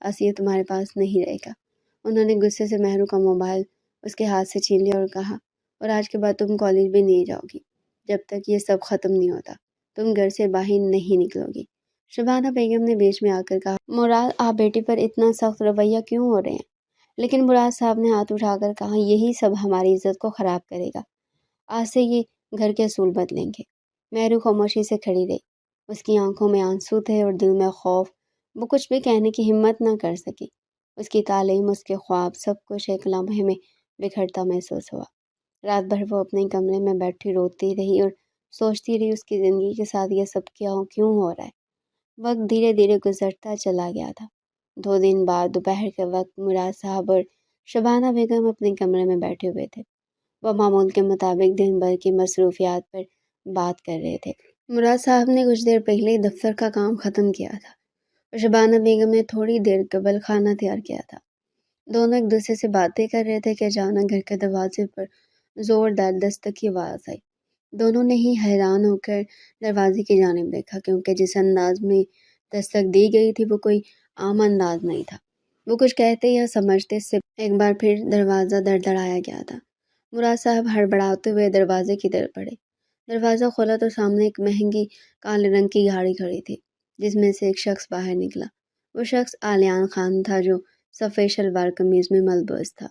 آسیہ تمہارے پاس نہیں رہے گا۔ انہوں نے غصے سے مہرو کا موبائل اس کے ہاتھ سے چھین لیا اور کہا، اور آج کے بعد تم کالج بھی نہیں جاؤ گی جب تک یہ سب ختم نہیں ہوتا۔ تم گھر سے باہر نہیں نکلو گی۔ شبانہ بیگم نے بیچ میں آ کر کہا، مراد آپ بیٹی پر اتنا سخت رویہ کیوں ہو رہے ہیں؟ لیکن مراد صاحب نے ہاتھ اٹھا کر کہا، یہی سب ہماری عزت کو خراب کرے گا۔ آج سے یہ گھر کے اصول بدلیں گے۔ مہرو خاموشی سے کھڑی رہی۔ اس کی آنکھوں میں آنسو تھے اور دل میں خوف۔ وہ کچھ بھی کہنے کی ہمت نہ کر سکی۔ اس کی تعلیم، اس کے خواب، سب کچھ ایک لمحے میں بکھرتا محسوس ہوا۔ رات بھر وہ اپنے کمرے میں بیٹھی روتی رہی اور سوچتی رہی اس کی زندگی کے ساتھ یہ سب کیوں ہو رہا ہے۔ وقت دھیرے دھیرے گزرتا چلا گیا تھا۔ 2 دن بعد دوپہر کے وقت مراد صاحب اور شبانہ بیگم اپنے کمرے میں بیٹھے ہوئے تھے۔ وہ معمول کے مطابق دن بھر کی مصروفیات پر بات کر رہے تھے۔ مراد صاحب نے کچھ دیر پہلے دفتر کا کام ختم کیا تھا اور شبانہ بیگم نے تھوڑی دیر قبل کھانا تیار کیا تھا۔ دونوں ایک دوسرے سے باتیں کر رہے تھے کہ اچانک گھر کے دروازے پر زوردار دستک کی آواز آئی۔ دونوں نے ہی حیران ہو کر دروازے کی جانب دیکھا، کیونکہ جس انداز میں دستک دی گئی تھی وہ کوئی عام انداز نہیں تھا۔ وہ کچھ کہتے یا سمجھتے سے ایک بار پھر دروازہ دڑدڑایا گیا تھا۔ مراد صاحب ہڑبڑاتے ہوئے دروازے کی طرف بڑھے۔ دروازہ کھولا تو سامنے ایک مہنگی کالے رنگ کی گاڑی کھڑی تھی، جس میں سے ایک شخص باہر نکلا۔ وہ شخص علیان خان تھا، جو سفید شلوار قمیض میں ملبوس تھا۔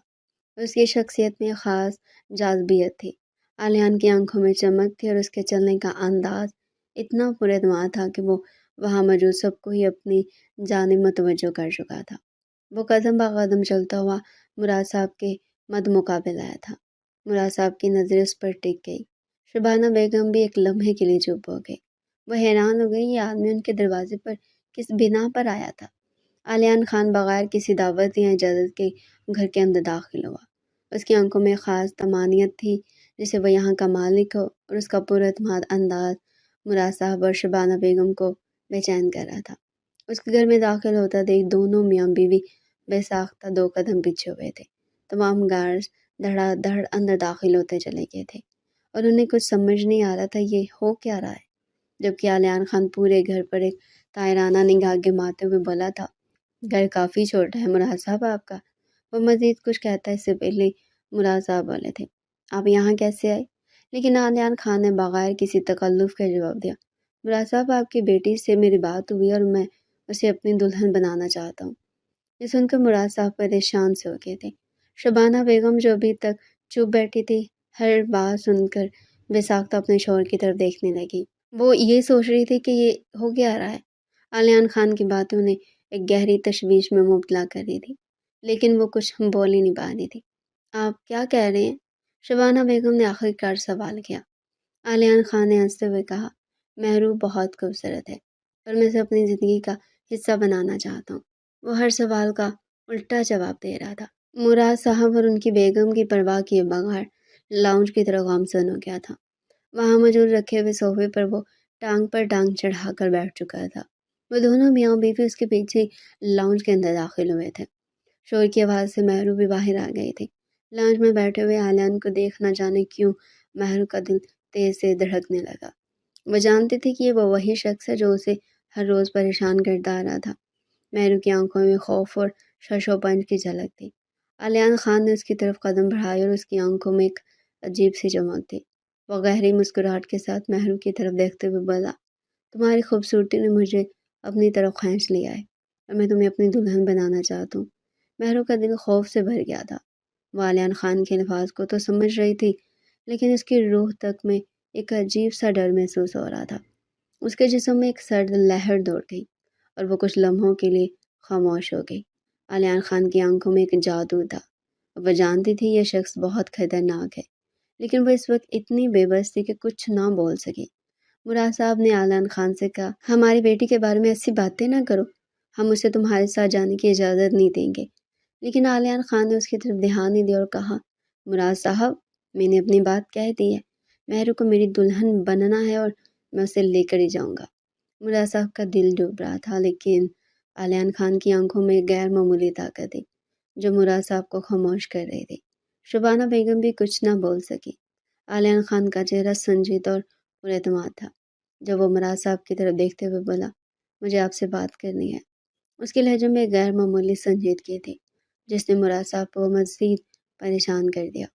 اس کی شخصیت میں خاص جاذبیت تھی۔ علیان کی آنکھوں میں چمک تھی اور اس کے چلنے کا انداز اتنا پر اعتماد تھا کہ وہ وہاں موجود سب کو ہی اپنی جانب متوجہ کر چکا تھا۔ وہ قدم بہ قدم چلتا ہوا مراد صاحب کے مد مقابل آیا تھا۔ مراد صاحب کی نظر اس پر ٹک گئی۔ شبانہ بیگم بھی ایک لمحے کے لیے چپ ہو گئی۔ وہ حیران ہو گئی، یہ آدمی ان کے دروازے پر کس بنا پر آیا تھا؟ علیان خان بغیر کسی دعوت یا اجازت کے گھر کے اندر داخل ہوا۔ اس کی آنکھوں میں خاص طمانینت تھی، جسے وہ یہاں کا مالک ہو، اور اس کا پر اعتماد انداز مراد صاحب اور شبانہ بیگم کو بے چین کر رہا تھا۔ اس کے گھر میں داخل ہوتا دیکھ دونوں میاں بیوی بے ساختہ 2 قدم پیچھے ہوئے تھے۔ تمام گارڈز دھڑا دھڑ اندر داخل ہوتے چلے گئے تھے اور انہیں کچھ سمجھ نہیں آ رہا تھا یہ ہو کیا رہا ہے، جبکہ علیان خان پورے گھر پر ایک تائرانہ نگاہ گماتے ہوئے بولا تھا، گھر کافی چھوٹا ہے مراد صاحب آپ کا۔ وہ مزید کچھ کہتا ہے اس سے پہلے مراد صاحب بولے تھے، آپ یہاں کیسے آئے؟ لیکن علیان خان نے بغیر کسی تکلف کے جواب دیا، مراد صاحب آپ کی بیٹی سے میری بات ہوئی اور میں اسے اپنی دلہن بنانا چاہتا ہوں۔ یہ سن کر مراد صاحب پریشان سے ہو گئے تھے۔ شبانہ بیگم جو ابھی تک چپ بیٹھی تھی، ہر بات سن کر بے ساختہ اپنے شوہر کی طرف دیکھنے لگی۔ وہ یہ سوچ رہی تھی کہ یہ ہو کیا رہا ہے۔ علیان خان کی باتیں انہیں ایک گہری تشویش میں مبتلا کر رہی تھی، لیکن وہ کچھ بول ہی نہیں پا رہی تھی۔ آپ کیا کہہ رہے ہیں؟ شبانہ بیگم نے آخر کار سوال کیا۔ علیان خان نے ہنستے ہوئے کہا، مہرو بہت خوبصورت ہے اور میں اسے اپنی زندگی کا حصہ بنانا چاہتا ہوں۔ وہ ہر سوال کا الٹا جواب دے رہا تھا۔ مراد صاحب اور ان کی بیگم کی پرواہ کیے بغیر لاؤنج کی طرف گامزن ہو گیا تھا۔ وہاں موجود رکھے ہوئے صوفے پر وہ ٹانگ پر ٹانگ چڑھا کر بیٹھ چکا تھا۔ وہ دونوں میاں بیوی اس کے پیچھے لاؤنج کے اندر داخل ہوئے تھے۔ شور کی آواز سے مہرو بھی باہر آ گئی تھی۔ لاؤنج میں بیٹھے ہوئے علیان کو دیکھ نہ جانے کیوں مہرو کا دل تیز سے دھڑکنے لگا۔ وہ جانتی تھی کہ یہ وہ وہی شخص ہے جو اسے ہر روز پریشان کرتا آ رہا تھا۔ مہرو کی آنکھوں میں خوف اور شش و پنج کی جھلک تھی۔ علیان خان نے اس کی طرف قدم بڑھائے اور اس کی آنکھوں میں ایک عجیب سی چمک تھی۔ وہ گہری مسکراہٹ کے ساتھ مہرو کی طرف دیکھتے ہوئے بولا، تمہاری خوبصورتی نے مجھے اپنی طرف کھینچ لیا ہے اور میں تمہیں اپنی دلہن بنانا چاہتا ہوں۔ مہرو کا دل خوف سے بھر گیا تھا۔ وہ علیان خان کے الفاظ کو تو سمجھ رہی تھی، لیکن اس کی روح تک میں ایک عجیب سا ڈر محسوس ہو رہا تھا۔ اس کے جسم میں ایک سرد لہر دوڑ گئی اور وہ کچھ لمحوں کے لیے خاموش ہو گئی۔ علیان خان کی آنکھوں میں ایک جادو تھا۔ وہ جانتی تھی یہ شخص بہت خطرناک ہے، لیکن وہ اس وقت اتنی بے بس تھی کہ کچھ نہ بول سکی۔ مراد صاحب نے علیان خان سے کہا، ہماری بیٹی کے بارے میں ایسی باتیں نہ کرو، ہم اسے تمہارے ساتھ جانے کی اجازت نہیں دیں گے۔ لیکن علیان خان نے اس کی طرف دھیان نہیں دیا اور کہا، مراد صاحب میں نے اپنی بات کہہ دی ہے، مہرو کو میری دلہن بننا ہے اور میں اسے لے کر ہی جاؤں گا۔ مراد صاحب کا دل ڈوب رہا تھا، لیکن علیان خان کی آنکھوں میں غیر معمولی طاقت تھی جو مراد صاحب کو خاموش کر رہی تھی۔ شبانہ بیگم بھی کچھ نہ بول سکی۔ علیان خان کا چہرہ سنجیدہ اور پر اعتماد تھا جب وہ مراد صاحب کی طرف دیکھتے ہوئے بولا، مجھے آپ سے بات کرنی ہے۔ اس کے لہجے میں غیر معمولی سنجیدگی تھی جس نے مراد صاحب کو مزید پریشان کر دیا۔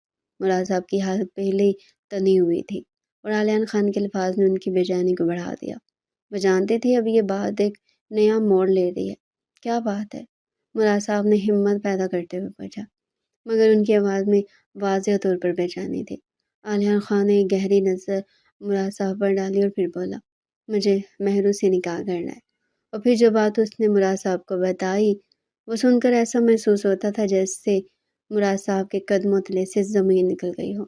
مراد صاحب کی حالت پہلے ہی تنی ہوئی تھی اور عالیان خان کے الفاظ نے ان کی بے چینی کو بڑھا دیا۔ وہ جانتے تھے اب یہ بات ایک نیا موڑ لے رہی ہے۔ کیا بات ہے؟ مراد صاحب نے ہمت پیدا کرتے ہوئے پوچھا، مگر ان کی آواز میں واضح طور پر بے چینی تھی۔ عالیان خان نے ایک گہری نظر مراد صاحب پر ڈالی اور پھر بولا، مجھے مہرو سے نکاح کرنا ہے۔ اور پھر جو بات اس نے مراد صاحب کو بتائی وہ سن کر ایسا محسوس ہوتا تھا جیسے مراد صاحب کے قدموں تلے سے زمین نکل گئی ہو۔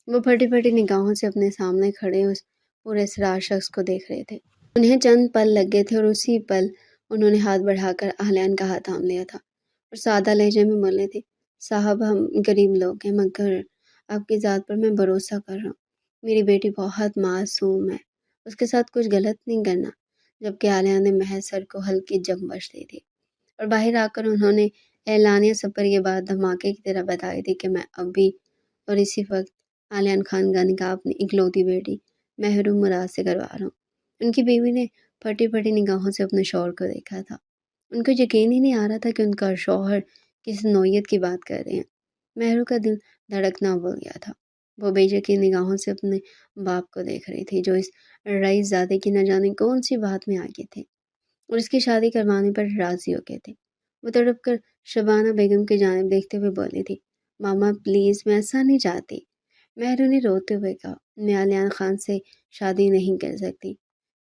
وہ پھٹی پھٹی نگاہوں سے اپنے سامنے کھڑے اس پورے اسرار شخص کو دیکھ رہے تھے۔ انہیں چند پل لگ گئے تھے اور اسی پل انہوں نے ہاتھ بڑھا کر اہلیان کا ہاتھ تھام لیا تھا اور سادہ لہجے میں بولے تھے، صاحب ہم غریب لوگ ہیں مگر آپ کی ذات پر میں بھروسہ کر رہا ہوں۔ میری بیٹی بہت معصوم ہے، اس کے ساتھ کچھ غلط نہیں کرنا۔ جبکہ اہلیان نے محض سر کو ہلکی جنبش دی تھی اور باہر آ کر انہوں نے اعلانیہ سب پر یہ بات دھماکے کی طرح بتائی تھی کہ میں ابھی اور اسی وقت عالیان خان کا نکاح اپنی اکلوتی بیٹی مہرو مراد سے کروا رہا ہوں۔ ان کی بیوی نے پھٹی پھٹی نگاہوں سے اپنے شوہر کو دیکھا تھا۔ ان کو یقین ہی نہیں آ رہا تھا کہ ان کا شوہر کس نوعیت کی بات کر رہے ہیں۔ مہرو کا دل دھڑکنا بول گیا تھا۔ وہ بے یقین نگاہوں سے اپنے باپ کو دیکھ رہی تھی جو اس رئیس زادے کی نہ جانے کون سی بات میں آگے تھے اور اس کی شادی کروانے پر راضی ہو گئے تھے۔ وہ تڑپ کر شبانہ بیگم کی جانب دیکھتے ہوئے بولی تھی، ماما پلیز میں ایسا نہیں چاہتی۔ مہرو نے روتے ہوئے کہا، میں عالیان خان سے شادی نہیں کر سکتی۔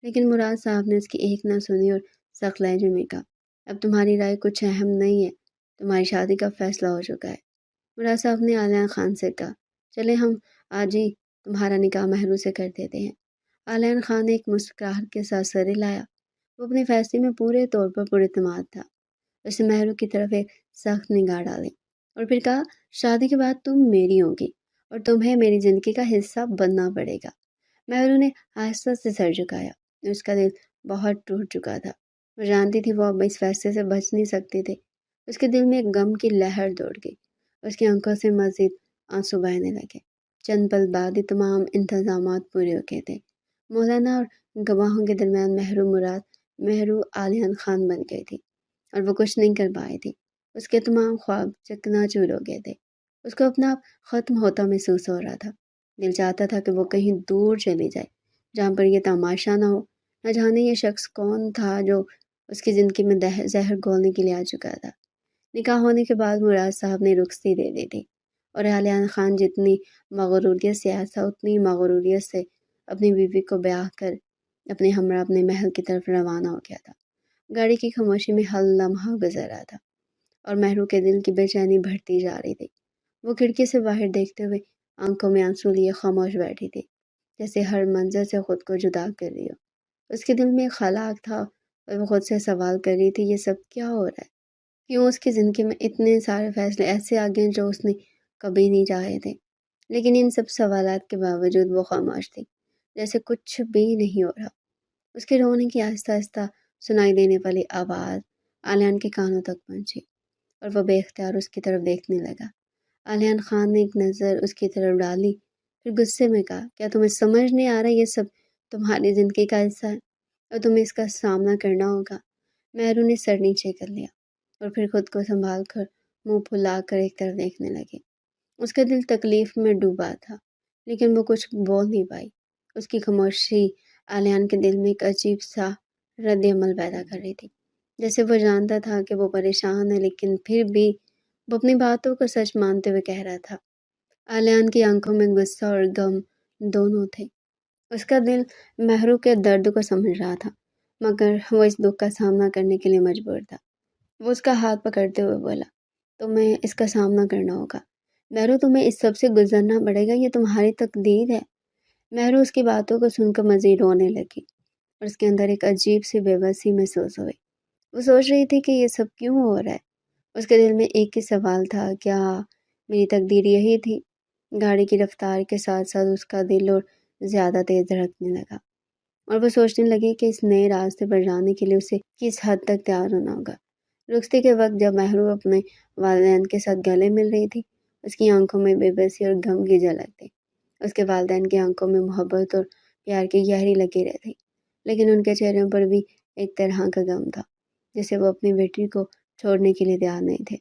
لیکن مراد صاحب نے اس کی ایک نہ سنی اور سخت لہجے میں کہا، اب تمہاری رائے کچھ اہم نہیں ہے، تمہاری شادی کا فیصلہ ہو چکا ہے۔ مراد صاحب نے عالیان خان سے کہا، چلے ہم آج ہی تمہارا نکاح مہرو سے کر دیتے ہیں۔ عالیان خان نے ایک مسکراہٹ کے ساتھ سر ہلایا۔ وہ اپنے فیصلے میں پورے طور پر پراعتماد تھا۔ اس نے مہرو کی طرف ایک سخت نگاہ ڈالی اور پھر کہا، شادی کے بعد تم میری ہوگی اور تمہیں میری زندگی کا حصہ بننا پڑے گا۔ مہرو نے آہستہ سے سر جھکایا۔ اس کا دل بہت ٹوٹ چکا تھا۔ وہ جانتی تھی وہ اب اس فیصلے سے بچ نہیں سکتے تھے۔ اس کے دل میں ایک غم کی لہر دوڑ گئی۔ اس کی آنکھوں سے مزید آنسو بہنے لگے۔ چند پل بعد ہی تمام انتظامات پورے ہو گئے تھے۔ مولانا اور گواہوں کے درمیان مہرو عالیان خان بن گئی تھی اور وہ کچھ نہیں کر پائی تھی۔ اس کے تمام خواب چکنا چور ہو گئے تھے۔ اس کو اپنا آپ ختم ہوتا محسوس ہو رہا تھا۔ دل چاہتا تھا کہ وہ کہیں دور چلی جائے جہاں پر یہ تماشا نہ ہو۔ نہ جانے یہ شخص کون تھا جو اس کی زندگی میں زہر گھولنے کے لیے آ چکا تھا۔ نکاح ہونے کے بعد مراد صاحب نے رخصتی دے دی تھی اور عالیان خان جتنی مغروریت سے آیا تھا اتنی مغروریت سے اپنی بیوی کو بیاہ کر اپنے ہمراہ اپنے محل کی طرف روانہ ہو گیا تھا۔ گاڑی کی خاموشی میں ہر لمحہ گزر رہا تھا اور مہرو کے دل کی بے چینی بڑھتی جا رہی تھی۔ وہ کھڑکی سے باہر دیکھتے ہوئے آنکھوں میں آنسو لیے خاموش بیٹھی تھی، جیسے ہر منظر سے خود کو جدا کر رہی ہو۔ اس کے دل میں ایک خلاق تھا اور وہ خود سے سوال کر رہی تھی، یہ سب کیا ہو رہا ہے؟ کیوں اس کی زندگی میں اتنے سارے فیصلے ایسے آ گئے جو اس نے کبھی نہیں چاہے تھے؟ لیکن ان سب سوالات کے باوجود وہ خاموش تھی، جیسے کچھ بھی نہیں ہو رہا۔ اس کے رونے کی آہستہ آہستہ سنائی دینے والی آواز عالیان کے کانوں تک پہنچی اور وہ بے اختیار اس کی طرف دیکھنے لگا۔ عالیان خان نے ایک نظر اس کی طرف ڈالی، پھر غصے میں کہا، کیا تمہیں سمجھ نہیں آ رہا یہ سب تمہاری زندگی کا حصہ ہے اور تمہیں اس کا سامنا کرنا ہوگا؟ مہرو نے سر نیچے کر لیا اور پھر خود کو سنبھال کر منہ پھلا کر ایک طرف دیکھنے لگی۔ اس کا دل تکلیف میں ڈوبا تھا لیکن وہ کچھ بول نہیں پائی۔ اس کی خاموشی عالیان کے دل میں ایک عجیب سا رد عمل پیدا کر رہی تھی، جیسے وہ جانتا تھا کہ وہ پریشان ہے لیکن پھر بھی وہ اپنی باتوں کو سچ مانتے ہوئے کہہ رہا تھا۔ عالیان کی آنکھوں میں غصہ اور غم دونوں تھے۔ اس کا دل مہرو کے درد کو سمجھ رہا تھا مگر وہ اس دکھ کا سامنا کرنے کے لیے مجبور تھا۔ وہ اس کا ہاتھ پکڑتے ہوئے بولا، تمہیں اس کا سامنا کرنا ہوگا مہرو، تمہیں اس سب سے گزرنا پڑے گا، یہ تمہاری تقدیر ہے۔ مہرو اس کی باتوں کو سن کر مزید رونے لگی اور اس کے اندر ایک عجیب سی بے بسی محسوس ہوئی۔ وہ سوچ رہی تھی کہ یہ سب کیوں ہو رہا ہے۔ اس کے دل میں ایک ہی سوال تھا، کیا میری تقدیر یہی تھی؟ گاڑی کی رفتار کے ساتھ ساتھ اس کا دل اور زیادہ تیز دھڑکنے لگا اور وہ سوچنے لگی کہ اس نئے راستے پر جانے کے لیے اسے کس حد تک تیار ہونا ہوگا۔ رخصتی کے وقت جب مہرو اپنے والدین کے ساتھ گلے مل رہی تھی، اس کی آنکھوں میں بے بسی اور غم کی جھلک تھی۔ اس کے والدین کی آنکھوں میں محبت اور پیار کی گہری لکیریں تھیں، لیکن ان کے چہروں پر بھی ایک طرح کا غم تھا۔ جیسے وہ اپنی بیٹی کو چھوڑنے کے لیے تیار نہیں تھے۔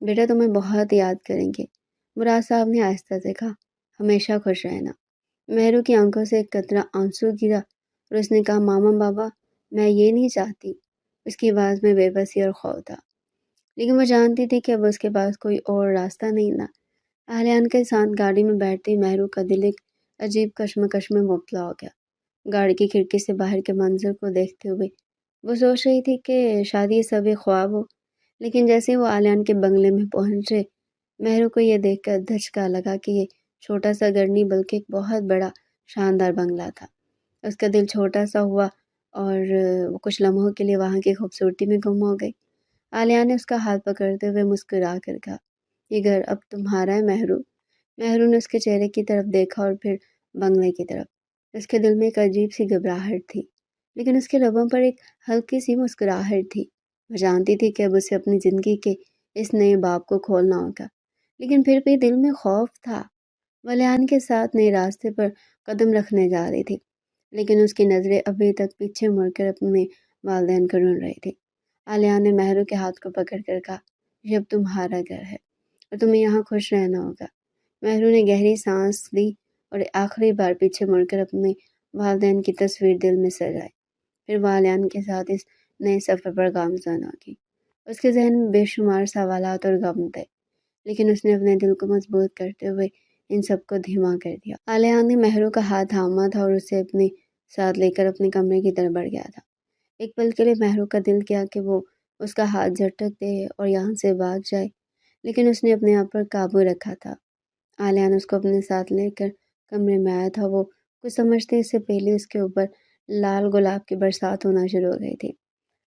بیٹا تمہیں بہت یاد کریں گے، مراد صاحب نے آہستہ سے کہا، ہمیشہ خوش رہنا۔ مہرو کی آنکھوں سے ایک قطرہ آنسو گرا اور اس نے کہا، ماما بابا میں یہ نہیں چاہتی۔ اس کی آواز میں بے بسی اور خوف تھا، لیکن وہ جانتی تھی کہ اب اس کے پاس کوئی اور راستہ نہیں تھا۔ اہلیان کے ساتھ گاڑی میں بیٹھتے ہی مہرو کا دل ایک عجیب کشمکش میں مبتلا ہو گیا۔ گاڑی کی کھڑکی سے باہر کے منظر کو دیکھتے ہوئے وہ سوچ رہی تھی کہ شاید یہ سب ایک خواب ہو، لیکن جیسے ہی وہ اہلیان کے بنگلے میں پہنچے، مہرو کو یہ دیکھ کر دھچکا لگا کہ یہ چھوٹا سا گھر نہیں بلکہ ایک بہت بڑا شاندار بنگلہ تھا۔ اس کا دل چھوٹا سا ہوا اور وہ کچھ لمحوں کے لیے وہاں کی خوبصورتی میں گم ہو گئی۔ عالیہ نے اس کا ہاتھ پکڑتے ہوئے مسکرا کر کہا، یہ گھر اب تمہارا ہے مہرو۔ مہرو نے اس کے چہرے کی طرف دیکھا اور پھر بنگلے کی طرف۔ اس کے دل میں ایک عجیب سی گھبراہٹ تھی، لیکن اس کے لبوں پر ایک ہلکی سی مسکراہٹ تھی۔ وہ جانتی تھی کہ اب اسے اپنی زندگی کے اس نئے باب کو کھولنا ہوگا، لیکن پھر بھی دل میں خوف تھا۔ وہ الیان کے ساتھ نئے راستے پر قدم رکھنے جا رہی تھی، لیکن اس کی نظریں ابھی تک پیچھے مڑ کر اپنے والدین کو ڈھونڈ رہی تھی۔ عالیہ نے مہرو کے ہاتھ کو پکڑ کر کہا، یہ اب تمہارا گھر ہے اور تمہیں یہاں خوش رہنا ہوگا۔ مہرو نے گہری سانس لی اور آخری بار پیچھے مڑ کر اپنے والدین کی تصویر دل میں سجائی۔ پھر وہ عالیان کے ساتھ اس نئے سفر پر گامزن ہوگی۔ اس کے ذہن میں بے شمار سوالات اور غم تھے، لیکن اس نے اپنے دل کو مضبوط کرتے ہوئے ان سب کو دھیما کر دیا۔ عالیہ نے مہرو کا ہاتھ تھاما تھا اور اسے اپنے ساتھ لے کر اپنے کمرے کی طرف بڑھ گیا تھا۔ ایک پل کے لیے مہرو کا دل کیا کہ وہ اس کا ہاتھ جھٹک دے اور یہاں سے بھاگ جائے، لیکن اس نے اپنے آپ پر قابو رکھا تھا۔ عالیہ نے اس کو اپنے ساتھ لے کر کمرے میں آیا تھا۔ وہ کچھ سمجھتے اس سے پہلے اس کے اوپر لال گلاب کی برسات ہونا شروع ہو گئی تھی،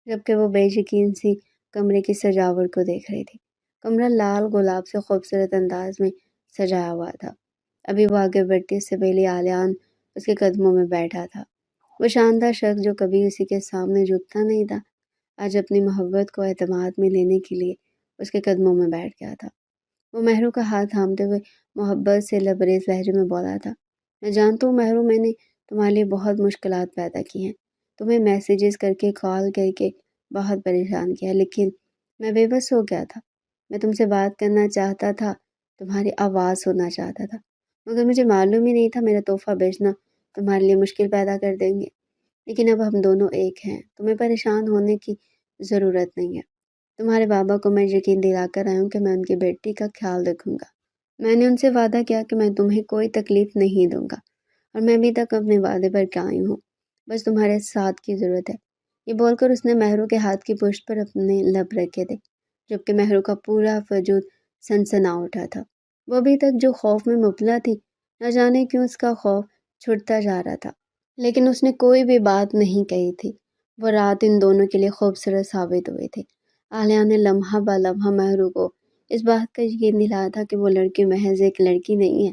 جبکہ وہ بے یقین سی کمرے کی سجاوٹ کو دیکھ رہی تھی۔ کمرہ لال گلاب سے خوبصورت انداز میں سجایا ہوا تھا۔ ابھی وہ آگے بڑھتی اس سے پہلے عالیان اس کے قدموں میں بیٹھا تھا۔ وہ شاندار شخص جو کبھی کسی کے سامنے جھکتا نہیں تھا، آج اپنی محبت کو اعتماد میں لینے کے لیے اس کے قدموں میں بیٹھ گیا تھا۔ وہ مہرو کا ہاتھ تھامتے ہوئے محبت سے لبریز لہجے میں بولا تھا، میں جانتا ہوں مہرو، میں نے تمہارے لیے بہت مشکلات پیدا کی ہیں، تمہیں میسیجز کر کے کال کر کے بہت پریشان کیا، لیکن میں بے بس ہو گیا تھا۔ میں تم سے بات کرنا چاہتا تھا، تمہاری آواز سننا چاہتا تھا، مگر مجھے معلوم ہی نہیں تھا میرا تحفہ بھیجنا تمہارے لیے مشکل پیدا کر دیں گے۔ لیکن اب ہم دونوں ایک ہیں، تمہیں پریشان ہونے کی ضرورت نہیں ہے۔ تمہارے بابا کو میں یقین دلا کر آیا ہوں کہ میں ان کی بیٹی کا خیال رکھوں گا۔ میں نے ان سے وعدہ کیا کہ میں تمہیں کوئی تکلیف نہیں دوں گا، اور میں ابھی تک اپنے وعدے پر قائم ہوں، بس تمہارے ساتھ کی ضرورت ہے۔ یہ بول کر اس نے مہرو کے ہاتھ کی پشت پر اپنے لب رکھے تھے، جبکہ مہرو کا پورا وجود سنسنا اٹھا تھا۔ وہ ابھی تک جو خوف میں مبتلا تھی، نہ جانے کیوں اس کا خوف چھٹتا جا رہا تھا، لیکن اس نے کوئی بھی بات نہیں کہی تھی۔ وہ رات ان دونوں کے لیے خوبصورت ثابت ہوئی تھی۔ عالیہ نے لمحہ بہ لمحہ مہرو کو اس بات کا یقین دلایا تھا کہ وہ لڑکی محض ایک لڑکی نہیں ہے،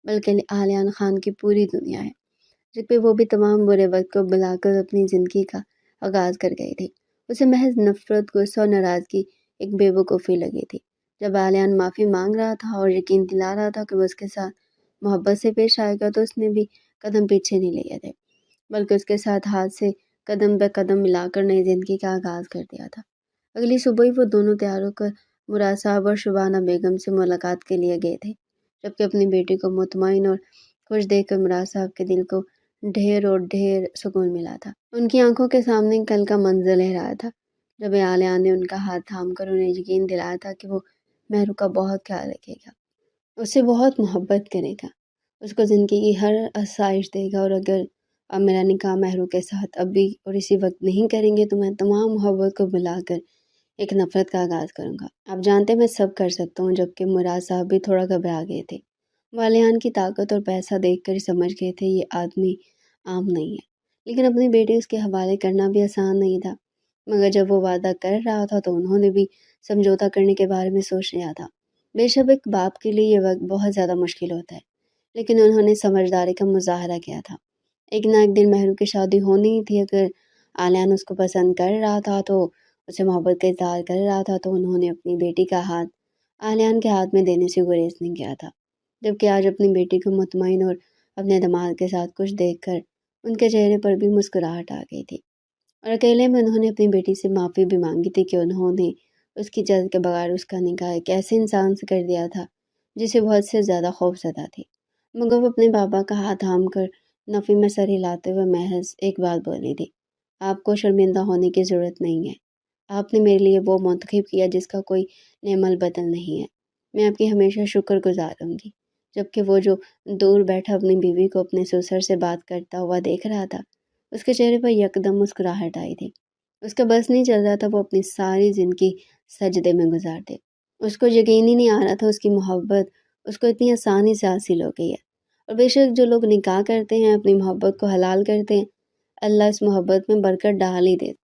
بلکہ عالیان خان کی پوری دنیا ہے، جب کہ وہ بھی تمام برے وقت کو بلا کر اپنی زندگی کا آغاز کر گئی تھی۔ اسے محض نفرت، غصہ اور ناراضگی ایک بے وقوفی لگی تھی۔ جب عالیان معافی مانگ رہا تھا اور یقین دلا رہا تھا کہ وہ اس کے ساتھ محبت سے پیش آئے گا، تو اس نے بھی قدم پیچھے نہیں لیے تھے، بلکہ اس کے ساتھ ہاتھ سے قدم بہ قدم ملا کر نئی زندگی کا آغاز کر دیا تھا۔ اگلی صبح ہی وہ دونوں تیار ہو کر مراد صاحب اور شبانہ بیگم سے ملاقات کے لیے گئے تھے، جبکہ اپنی بیٹی کو مطمئن اور خوش دیکھ کر مراد صاحب کے دل کو ڈھیر اور ڈھیر سکون ملا تھا۔ ان کی آنکھوں کے سامنے کل کا منظر لہرایا تھا، جب عالیہ نے ان کا ہاتھ تھام کر انہیں یقین دلایا تھا کہ وہ مہرو کا بہت خیال رکھے گا، اس سے بہت محبت کرے گا، اس کو زندگی کی ہر آسائش دے گا، اور اگر اب میرا نکاح مہرو کے ساتھ ابھی اور اسی وقت نہیں کریں گے تو میں تمام محبت کو بلا کر ایک نفرت کا آغاز کروں گا۔ آپ جانتے میں سب کر سکتا ہوں۔ جبکہ مراد صاحب بھی تھوڑا گھبرا گئے تھے۔ والیان کی طاقت اور پیسہ دیکھ کر سمجھ گئے تھے یہ آدمی عام نہیں ہے، لیکن اپنی بیٹی اس کے حوالے کرنا بھی آسان نہیں تھا۔ مگر جب وہ وعدہ کر رہا تھا تو انہوں نے بھی سمجھوتا کرنے کے بارے میں سوچ لیا تھا۔ بے شک ایک باپ کے لیے یہ وقت بہت زیادہ مشکل ہوتا ہے، لیکن انہوں نے سمجھداری کا مظاہرہ کیا تھا۔ ایک نہ ایک دن مہرو کی شادی ہونی ہی تھی۔ اگر عالیان اس کو پسند کر رہا تھا تو اسے محبت کا اظہار کر رہا تھا، تو انہوں نے اپنی بیٹی کا ہاتھ عالیان کے ہاتھ میں دینے سے گریز نہیں کیا تھا۔ جبکہ آج اپنی بیٹی کو مطمئن اور اپنے دماغ کے ساتھ کچھ دیکھ کر ان کے چہرے پر بھی مسکراہٹ آ گئی تھی۔ اور اکیلے میں انہوں نے اپنی بیٹی سے معافی بھی مانگی تھی کہ انہوں نے اس کی اجازت کے بغیر اس کا نکاح ایک ایسے انسان سے کر دیا تھا جسے بہت سے زیادہ خوف زدہ تھی، مگر وہ اپنے بابا کا ہاتھ تھام کر نفی میں سر ہلاتے ہوئے محض ایک بات بولی تھی: آپ کو شرمندہ ہونے کی ضرورت نہیں ہے، آپ نے میرے لیے وہ منتخب کیا جس کا کوئی نعم البدل نہیں ہے، میں آپ کی ہمیشہ شکر گزار رہوں گی۔ جبکہ وہ جو دور بیٹھا اپنی بیوی کو اپنے سسر سے بات کرتا ہوا دیکھ رہا تھا، اس کے چہرے پر یکدم مسکراہٹ آئی تھی۔ اس کا بس نہیں چل رہا تھا وہ اپنی ساری زندگی سجدے میں گزار دے۔ اس کو یقین ہی نہیں آ رہا تھا اس کی محبت اس کو اتنی آسانی سے حاصل ہو گئی ہے۔ اور بے شک جو لوگ نکاح کرتے ہیں، اپنی محبت کو حلال کرتے ہیں، اللہ اس محبت میں برکت ڈال ہی دیتے